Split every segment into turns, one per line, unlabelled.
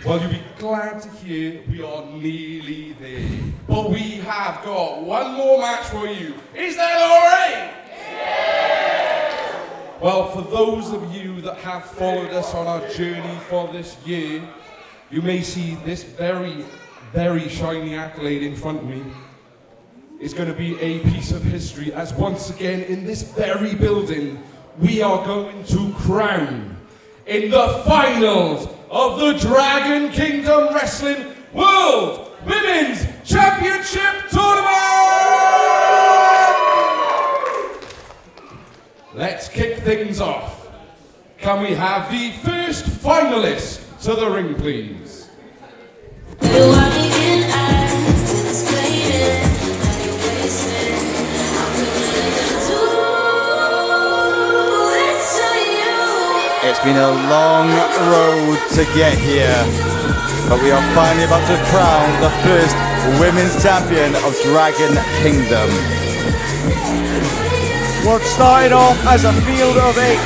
Well, you'll be glad to hear we are nearly there. But we have got one more match for you. Is that all right? Yeah! Well, for those of you that have followed us on our journey for this year, you may see this very, very shiny accolade in front of me. It's going to be a piece of history, as once again in this very building, we are going to crown in the finals of the Dragon Kingdom Wrestling World Women's Championship Tournament! Let's kick things off. Can we have the first finalist to the ring, please?
It's been a long road to get here, but we are finally about to crown the first women's champion of Dragon Kingdom.
What started off as a field of 8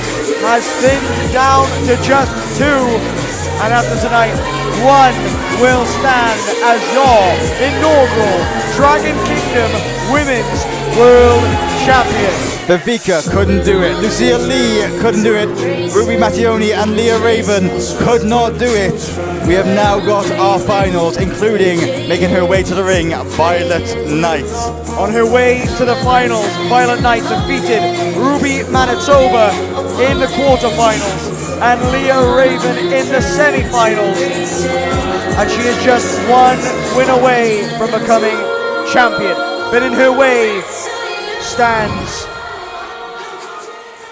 has thinned down to just 2, and after tonight, 1 will stand as your inaugural Dragon Kingdom Women's World Champion.
Viveka couldn't do it, Lucia Lee couldn't do it, Ruby Mattioni and Leah Raven could not do it. We have now got our finals, including making her way to the ring, VIOLET NYTE.
On her way to the finals, VIOLET NYTE defeated Ruby Manitoba in the quarterfinals and Leah Raven in the semifinals. And she is just 1 win away from becoming champion. But in her way stands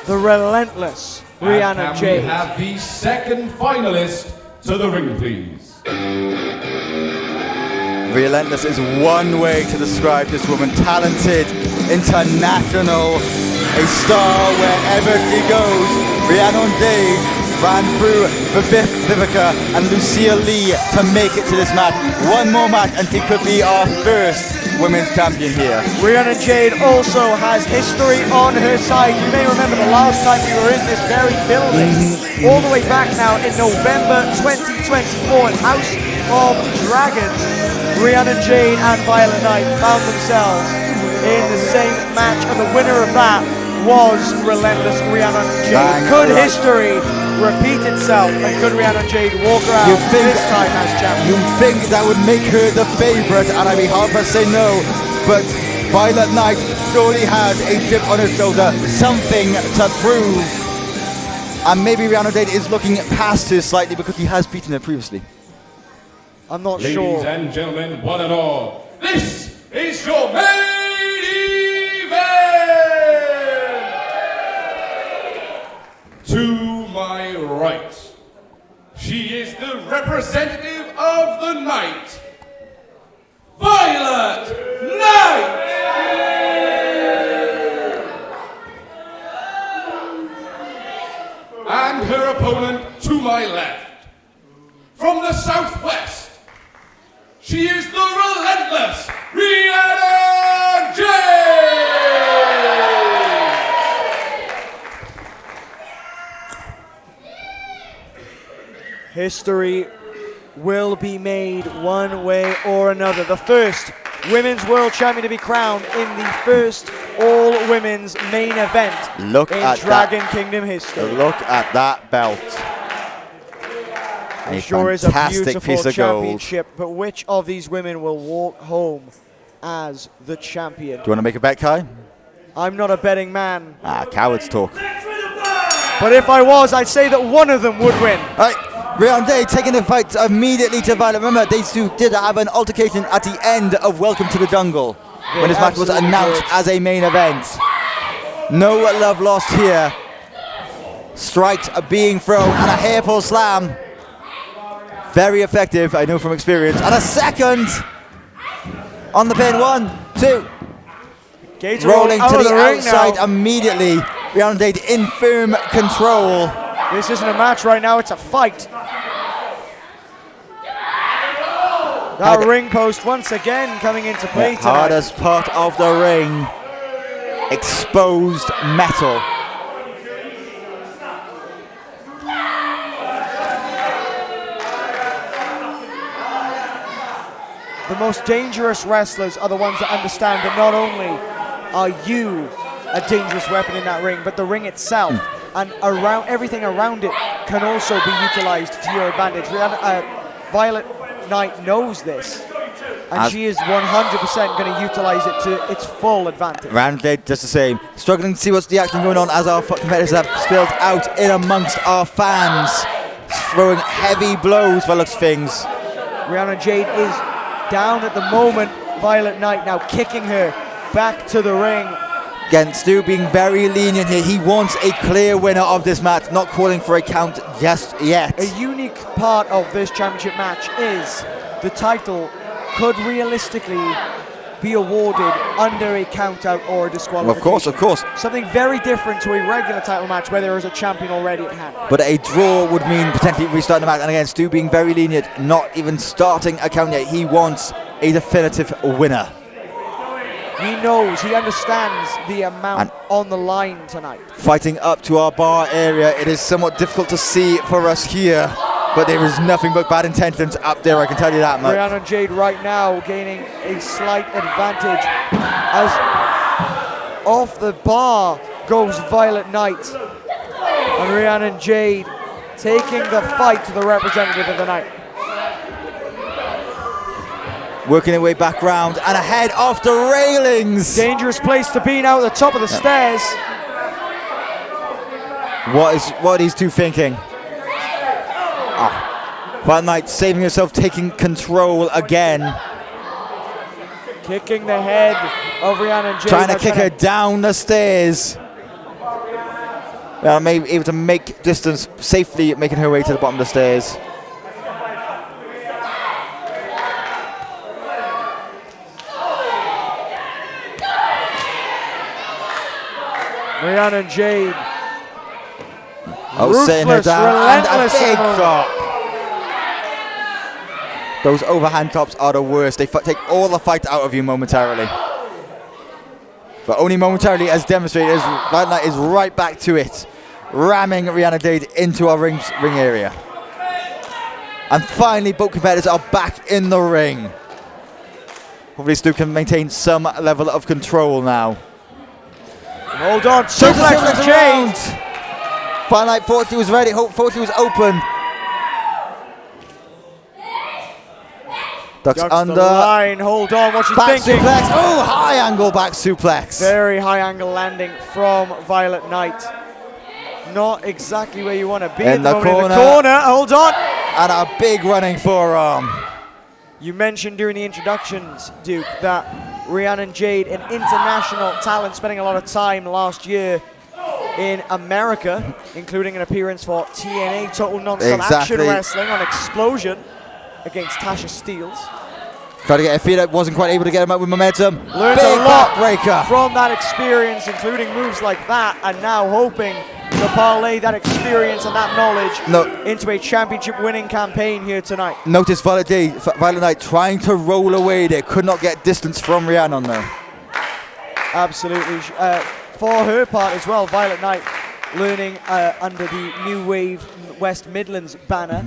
the relentless Rhiannon Jade.
We have the second finalist to the ring, please.
Relentless is one way to describe this woman. Talented, international, a star wherever she goes. Rhiannon Jade ran through Viveka and Lucia Lee to make it to this match. One more match and she could be our first women's champion here.
Rhiannon Jade also has history on her side. You may remember the last time we were in this very building, all the way back now in November 2024 at House of Dragons. Rhiannon Jade and VIOLET NYTE found themselves in the same match, and the winner of that was relentless Rhiannon Jade. Could history repeat itself, and could Rhiannon Jade walk around this time as champion?
You'd think that would make her the favourite, and I'd be hard pressed to say no, but VIOLET NYTE surely has a chip on her shoulder, something to prove. And maybe Rhiannon Jade is looking past her slightly because he has beaten her previously.
I'm not
Ladies
sure.
Ladies and gentlemen, one and all, this is your main event! To my right, she is the representative of the night, VIOLET NYTE! And her opponent to my left, from the southwest, she is the relentless Rhiannon Jade!
History will be made one way or another. The first Women's World Champion to be crowned in the first all-women's main event in Dragon Kingdom history.
Look at that belt.
It sure is a beautiful championship, but which of these women will walk home as the champion?
Do you want to make a bet, Kai?
I'm not a betting man.
Cowards talk.
But if I was, I'd say that one of them would win.
Rhiannon Jade taking the fight immediately to VIOLET. Remember, they two did have an altercation at the end of Welcome to the Jungle when this match was announced as a main event. No love lost here. Strikes are being thrown and a hair pull slam. Very effective, I know from experience. And a second on the pin. 1, 2.
Gates
rolling to the outside immediately. Rhiannon Jade in firm control.
This isn't a match right now, it's a fight. That ring post once again coming into play tonight.
Hardest part of the ring. Exposed metal.
most dangerous wrestlers are the ones that understand that not only are you a dangerous weapon in that ring, but the ring itself and everything around it can also be utilized to your advantage. VIOLET NYTE knows this, and she is 100% going to utilize it to its full advantage.
Rhiannon Jade just the same. Struggling to see what's the action going on as our competitors have spilled out in amongst our fans. Throwing heavy blows by looks of things.
Rhiannon Jade is down at the moment. VIOLET NYTE now kicking her back to the ring.
Again, Stu being very lenient here. He wants a clear winner of this match, not calling for a count just yet.
A unique part of this championship match is the title could realistically be awarded under a count-out or a disqualification.
Of course.
Something very different to a regular title match where there is a champion already at hand.
But a draw would mean potentially restarting the match. And again, Stu being very lenient, not even starting a count yet. He wants a definitive winner.
He knows, he understands the amount on the line tonight.
Fighting up to our bar area, it is somewhat difficult to see for us here, but there is nothing but bad intentions up there, I can tell you that much.
Rhiannon Jade right now gaining a slight advantage as off the bar goes VIOLET NYTE. And Rhiannon Jade taking the fight to the representative of the night.
Working their way back round and ahead off the railings.
Dangerous place to be now at the top of the stairs.
What are these two thinking? VIOLET NYTE saving herself, taking control again.
Kicking the head of Rhiannon Jade.
Trying to kick her down the stairs. Well, maybe able to make distance safely, making her way to the bottom of the stairs.
Rhiannon Jade.
Setting her down and a
relentless
big
move.
drop. Those overhand chops are the worst. They take all the fight out of you momentarily. But only momentarily, as demonstrated, as VIOLET NYTE is right back to it, ramming Rhiannon Jade into our ring area. And finally, both competitors are back in the ring. Hopefully Stu can maintain some level of control now.
Hold on, suplex from Jade.
VIOLET NYTE thought he was ready, thought he was open. Ducks under.
The line, hold on, what's she
Back
thinking?
suplex, oh, high angle back suplex.
Very high angle landing from VIOLET NYTE. Not exactly where you want to be
In the
moment.
corner.
In the corner, hold on.
And a big running forearm.
You mentioned during the introductions, Duke, that Rhiannon Jade, an international talent, spending a lot of time last year in America, including an appearance for TNA Total Non-Stop Action Wrestling on Explosion against Tasha Steeles.
Tried to get a feed up, wasn't quite able to get him up with momentum.
Learned
big
a lot
backbreaker
from that experience, including moves like that, and now hoping to parlay that experience and that knowledge into a championship winning campaign here tonight.
Notice VIOLET NYTE trying to roll away there, could not get distance from Rhiannon though.
Absolutely. For her part as well, VIOLET NYTE learning under the New Wave West Midlands banner,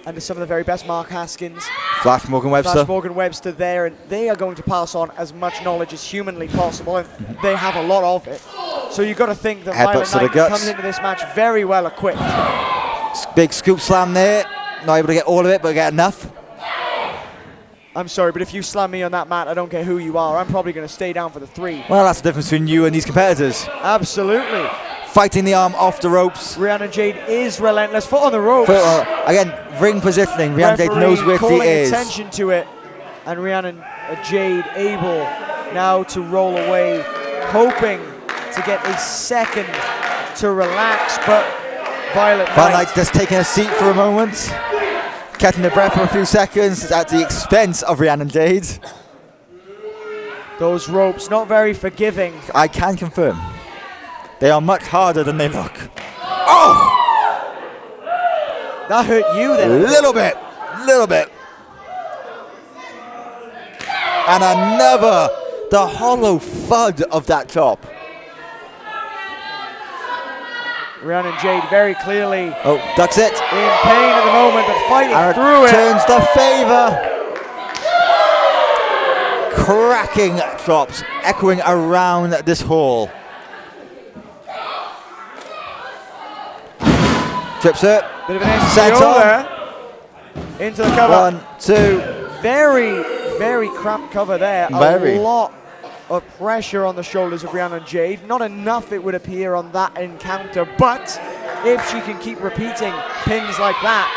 under some of the very best, Mark Haskins,
Flash Morgan
Webster there, and they are going to pass on as much knowledge as humanly possible, and they have a lot of it. So you've got to think that VIOLET NYTE comes into this match very well equipped.
Big scoop slam there, not able to get all of it, but get enough.
I'm sorry, but if you slam me on that mat, I don't care who you are, I'm probably going to stay down for the 3.
Well, that's the difference between you and these competitors.
Absolutely.
Fighting the arm off the ropes.
Rhiannon Jade is relentless. Foot on the ropes.
Again, ring positioning. Rhiannon Jade knows where she is.
Calling attention to it. And Rhiannon Jade able now to roll away, hoping to get a second to relax, but VIOLET NYTE
just taking a seat for a moment, catching the breath for a few seconds at the expense of Rhiannon Jade.
Those ropes not very forgiving.
I can confirm. They are much harder than they look. Oh!
That hurt you then.
A little bit. And another, the hollow thud of that chop.
Rhiannon Jade very clearly
ducks it.
In pain at the moment, but fighting through it.
Turns the favor. cracking drops echoing around this hall. Trips it.
Bit of an
Set
STO
on.
there. Into the cover.
1, 2.
Very, very cramped cover there.
Very.
A lot of pressure on the shoulders of Rhiannon Jade. Not enough, it would appear, on that encounter, but if she can keep repeating pins like that,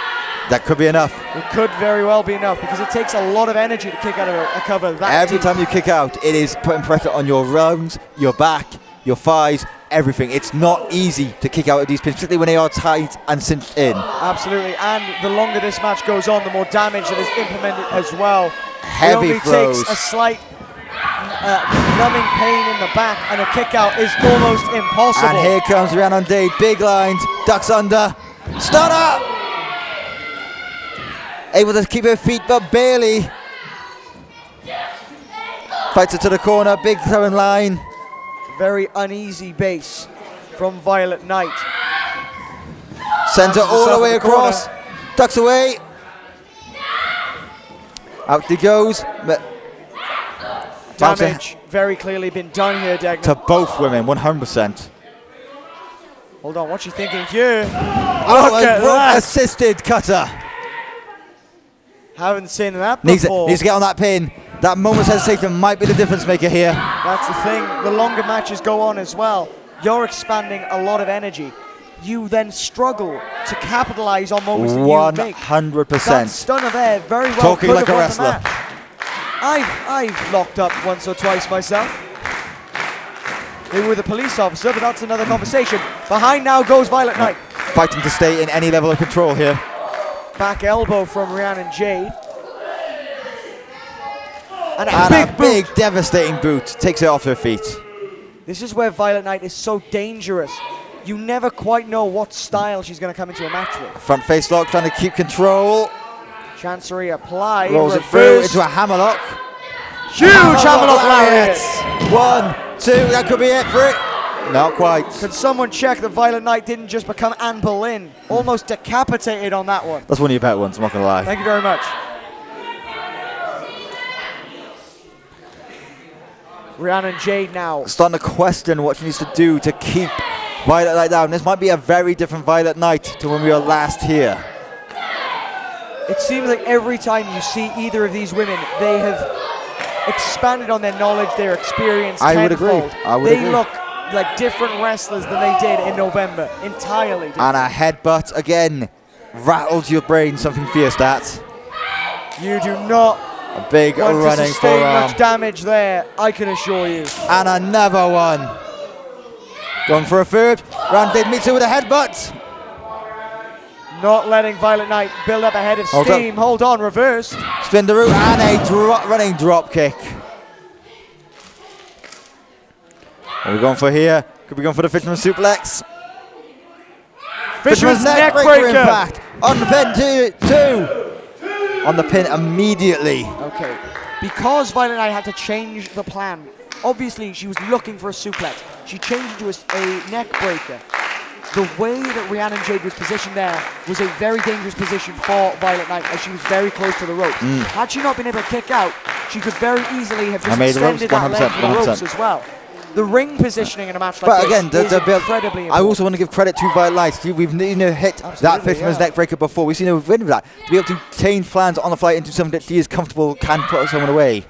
That could be enough.
it could very well be enough, because it takes a lot of energy to kick out of a cover that
Every
deep.
time you kick out, it is putting pressure on your rounds, your back, your thighs, everything. It's not easy to kick out of these pins, particularly when they are tight and cinched in.
Absolutely, and the longer this match goes on, the more damage that is implemented as well.
Heavy
it only
throws.
takes a slight numbing pain in the back, and a kick out is almost impossible.
And here comes Rhiannon Jade, big lines, ducks under, stunner! Able to keep her feet, but barely. Fights it to the corner, big throwing line.
Very uneasy base from VIOLET NYTE.
Sends it all the way
South of the
across, ducks away. Out he goes. Bounce
Damage very clearly been done here, Degnan.
to both women, 100%.
Hold on, what's she thinking here?
Oh,
Look at
a rope
that.
assisted cutter.
Haven't seen that
Needs
before.
to get on that pin. That moment's hesitation might be the difference maker here.
That's the thing. The longer matches go on as well, you're expanding a lot of energy. You then struggle to capitalize on moments that you make.
100%.
That stunner there very well
Talking
could
like
have
a
won the
wrestler.
match. I've locked up once or twice myself. Maybe with a police officer, but that's another conversation. Behind now goes VIOLET NYTE.
Fighting to stay in any level of control here.
Back elbow from Rhiannon Jade. And a
And
big
a
boot.
big devastating boot takes her off her feet.
This is where VIOLET NYTE is so dangerous. You never quite know what style she's going to come into a match with.
Front face lock, trying to keep control.
Chancery applied.
Rolls it through
reversed.
into a hammerlock.
Huge hammerlock lariat.
1, 2, that could be it for it. Not quite.
Could someone check that VIOLET NYTE didn't just become Anne Boleyn? Almost decapitated on that one.
That's one of your better ones, I'm not going to lie.
Thank you very much. Rhiannon Jade now.
Starting to question what she needs to do to keep VIOLET NYTE down. This might be a very different VIOLET NYTE to when we were last here.
It seems like every time you see either of these women, they have expanded on their knowledge, their experience
I would agree.
tenfold.
I would
they
agree.
look like different wrestlers than they did in November. Entirely different.
And a headbutt again rattled your brain, something fierce that.
You do not
A big
want to
running
sustain
forearm.
much damage there, I can assure you.
And another one. Going for a third. Rhiannon meets her with a headbutt.
Not letting VIOLET NYTE build up a head of
Hold
steam. Hold on, reversed.
Spin the root and a running drop kick. What are we going for here? Could be going for the Fisherman's suplex.
Fisherman's neck
in
breaker.
fact. On the pin, two. On the pin immediately.
Okay. Because VIOLET NYTE had to change the plan. Obviously, she was looking for a suplex. She changed it to a neck breaker. The way that Rhiannon Jade was positioned there was a very dangerous position for VIOLET NYTE, as she was very close to the ropes. Had she not been able to kick out, she could very easily have just
made the ropes,
extended that leg
100%,
for the ropes
100%.
as well. The ring positioning in a match like
But
this
again,
is incredibly
I
important.
also want to give credit to VIOLET NYTE. We've hit that
Absolutely,
Fisherman's
yeah.
neck breaker before. We've seen her win with that. To be able to change plans on the fly into something that she is comfortable, can put someone away.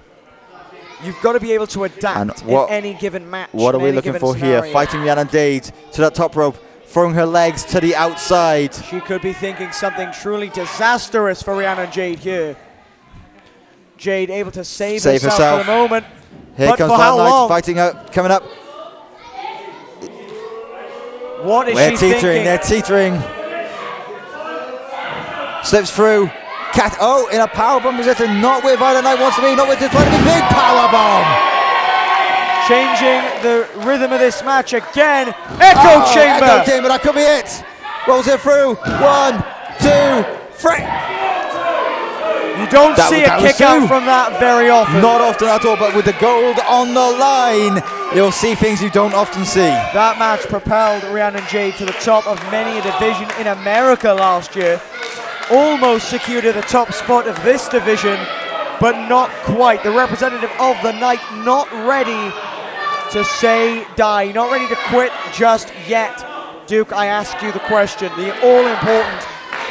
You've got to be able to adapt
And what-
in any given match.
What are
in
we
any
looking
given
for here?
scenario.
Fighting Rhiannon Jade to that top rope, throwing her legs to the outside.
She could be thinking something truly disastrous for Rhiannon Jade here. Jade able to save herself
herself.
for the moment.
Here
but
comes
for how
VIOLET NYTE
long?
fighting out, coming up.
What is
They're
she
teetering,
thinking?
they're teetering. Slips through. In a powerbomb position, not where VIOLET NYTE wants to be, not with this one, big powerbomb.
Changing the rhythm of this match again. Echo Chamber.
Echo chamber, that could be it. Rolls it through. 1, 2, 3.
You don't
That
see
was-
a
that was
kick out
two.
from that very often.
Not often at all, but with the gold on the line, you'll see things you don't often see.
That match propelled Rhiannon Jade to the top of many a division in America last year. Almost secured her the top spot of this division. but not quite. The representative of the night not ready to say die, not ready to quit just yet. Duke, I ask you the question, the all-important,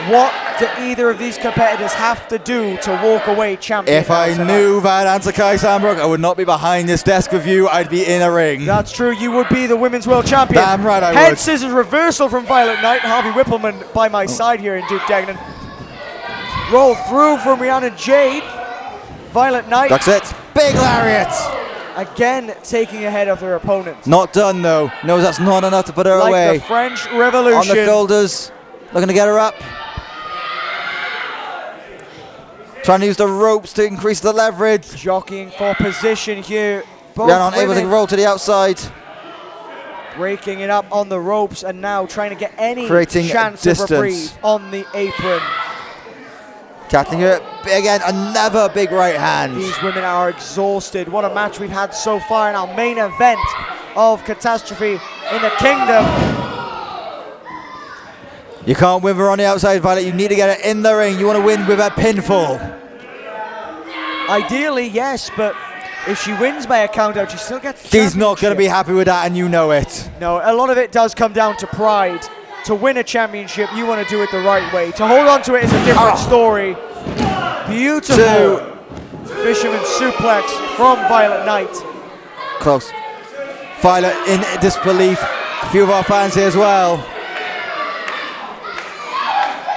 what do either of these competitors have to do to walk away champion?
If I knew that answer, Kai Sandbrook, I would not be behind this desk with you. I'd be in a ring.
That's true. You would be the women's world champion.
Damn right I
Head
would.
scissors reversal from VIOLET NYTE. Harvey Whippleman by my side here in Duke Degnan. Roll through from Rhiannon Jade. VIOLET NYTE.
That's it. Big lariat.
Again taking ahead of her opponent.
Not done though. Knows that's not enough to put her
like
away.
the French Revolution.
On the shoulders. Looking to get her up. Trying to use the ropes to increase the leverage.
Jockeying for position here. Both
Rhiannon able to roll to the outside.
Breaking it up on the ropes and now trying to get any
Creating
chance
distance.
of reprieve on the apron.
Catching her again, another big right hand.
These women are exhausted. What a match we've had so far in our main event of Catastrophe in the Kingdom.
You can't win her on the outside, Violet. You need to get her in the ring. You want to win with a pinfall.
Ideally, yes, but if she wins by a count out, she still gets the
She's not going to be
championship.
happy with that, and you know it.
No, a lot of it does come down to pride. To win a championship, you want to do it the right way. To hold on to it is a different story. Beautiful fisherman suplex from VIOLET NYTE.
Close. Violet in disbelief. A few of our fans here as well.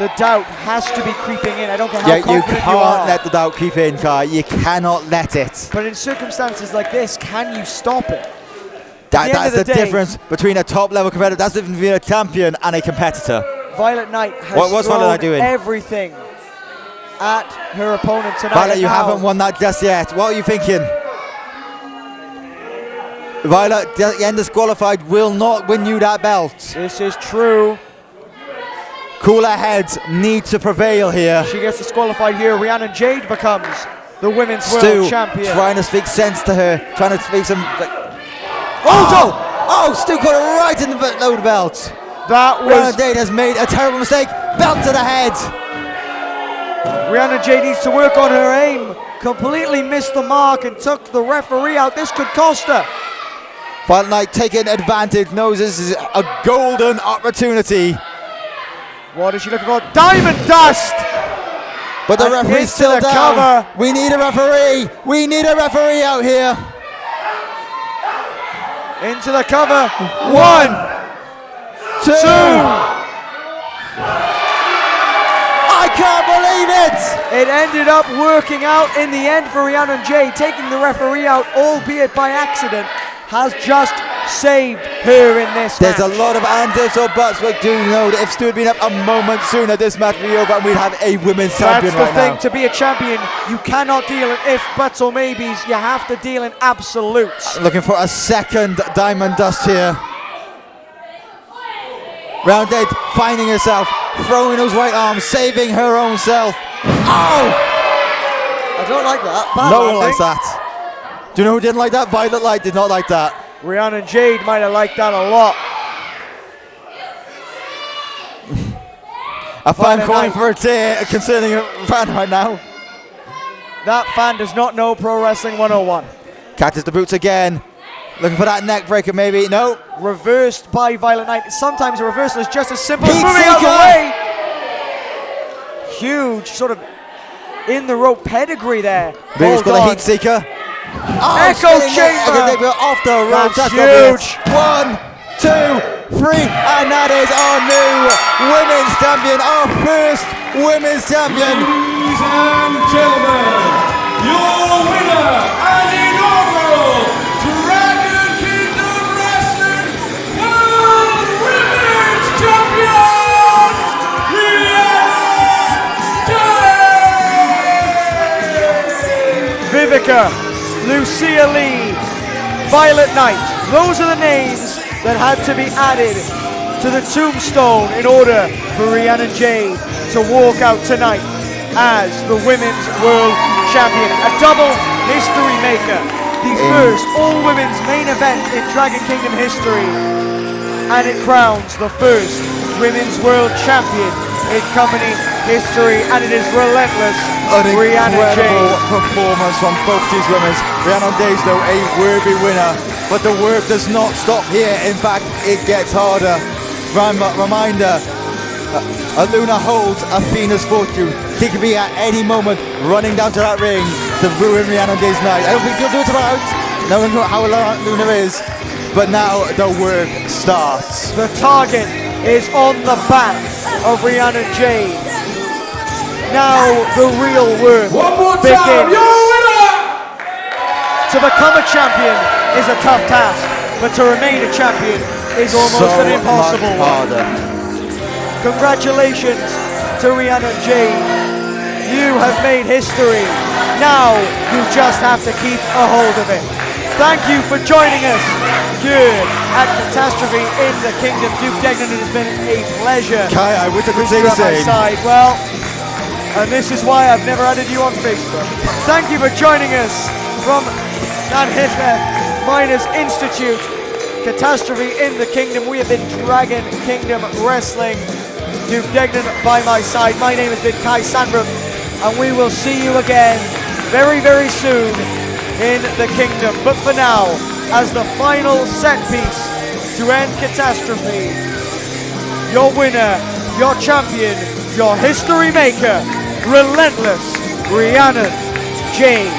The doubt has to be creeping in. I don't care how
Yeah, you
confident you
can't
are.
let the doubt creep in, Kai. You cannot let it.
But in circumstances like this, can you stop it?
That's the
day,
difference between a top-level competitor. That's the difference between a champion and a competitor.
VIOLET NYTE has
What's
thrown
VIOLET NYTE doing?
everything at her opponent tonight.
Violet,
and
you
now
haven't won that just yet. What are you thinking? Violet, again disqualified, will not win you that belt.
This is true.
Cooler heads need to prevail here.
She gets disqualified here. Rhiannon Jade becomes the women's
Stu
world champion.
trying to speak sense to her, trying to speak some... Oh, Stu caught her right in the load belt.
That
Rhiannon
was...
Jade has made a terrible mistake. Belt to the head.
Rhiannon Jade needs to work on her aim. Completely missed the mark and took the referee out. This could cost her.
Violet NYTE taking advantage, knows this is a golden opportunity.
What is she looking for? Diamond Dust!
But the
And
referee's
into
still
the
down.
cover.
We need a referee. We need a referee out here.
Into the cover. 1, 2.
I can't believe it.
It ended up working out in the end for Rhiannon Jade. Taking the referee out, albeit by accident, has just saved her in this
There's
match.
a lot of ands, ifs or buts, but do know that if Stu had been up a moment sooner, this match would be over and we'd have a women's champion
That's the
right
thing,
now.
to be a champion, you cannot deal in if, buts or maybes, you have to deal in absolutes.
Looking for a second Diamond Dust here. Rhiannon Jade finding herself, throwing those right arms, saving her own self. Oh!
I don't like that. Bad
No one
landing.
likes that. Do you know who didn't like that? Violet NYTE did not like that.
Rhiannon Jade might have liked that a lot.
A fan
Violet
calling
NYTE.
for a tear concerning a fan right now.
That fan does not know Pro Wrestling 101.
Catches the boots again. Looking for that neck breaker maybe. No.
Reversed by VIOLET NYTE. Sometimes a reversal is just as simple as
Heat
moving out of the
seeker.
way. Huge sort of in the rope pedigree there.
Boots
Hold
got a
on.
heat seeker. Oh,
Echo
spinning
chamber.
neck, off the ropes.
That's
gonna be
huge.
it. 1, 2, 3, and that is our new women's champion, our first women's champion.
Ladies and gentlemen, your winner and inaugural Dragon Kingdom Wrestling World Women's Champion, Rhiannon Jade!
Vivica, Lucia Lee, VIOLET NYTE. Those are the names that had to be added to the tombstone in order for Rhiannon Jade to walk out tonight as the Women's World Champion. A double history maker. The first all-women's main event in Dragon Kingdom history. And it crowns the first Women's World Champion in company history, and it is relentless.
An
Rhiannon
incredible
Jade.
performance from both these women. Rhiannon Jade, though, a worthy winner. But the work does not stop here. In fact, it gets harder. Reminder, Luna holds Athena's fortune. She could be at any moment running down to that ring to ruin Rhiannon Jade's night. I don't think she'll do it tonight, knowing how Luna is. But now the work starts.
The target is on the back of Rhiannon Jade. Now the real work
One more time,
begins.
your winner!
To become a champion is a tough task, but to remain a champion is almost an impossible
much
one.
harder.
Congratulations to Rhiannon Jade. You have made history. Now you just have to keep a hold of it. Thank you for joining us here at Catastrophe in the Kingdom. Duke Degnan, it has been a pleasure.
Kai, I wish I could say
You're
the
at my
same.
side. Well, and this is why I've never added you on Facebook. Thank you for joining us from Llanhilleth Miners Institute. Catastrophe in the Kingdom. We have been Dragon Kingdom Wrestling. Duke Degnan by my side. My name has been Kai Sandbrook, and we will see you again very, very soon in the Kingdom. But for now, as the final set piece to end Catastrophe, your winner, your champion, your history maker, relentless Rhiannon Jade.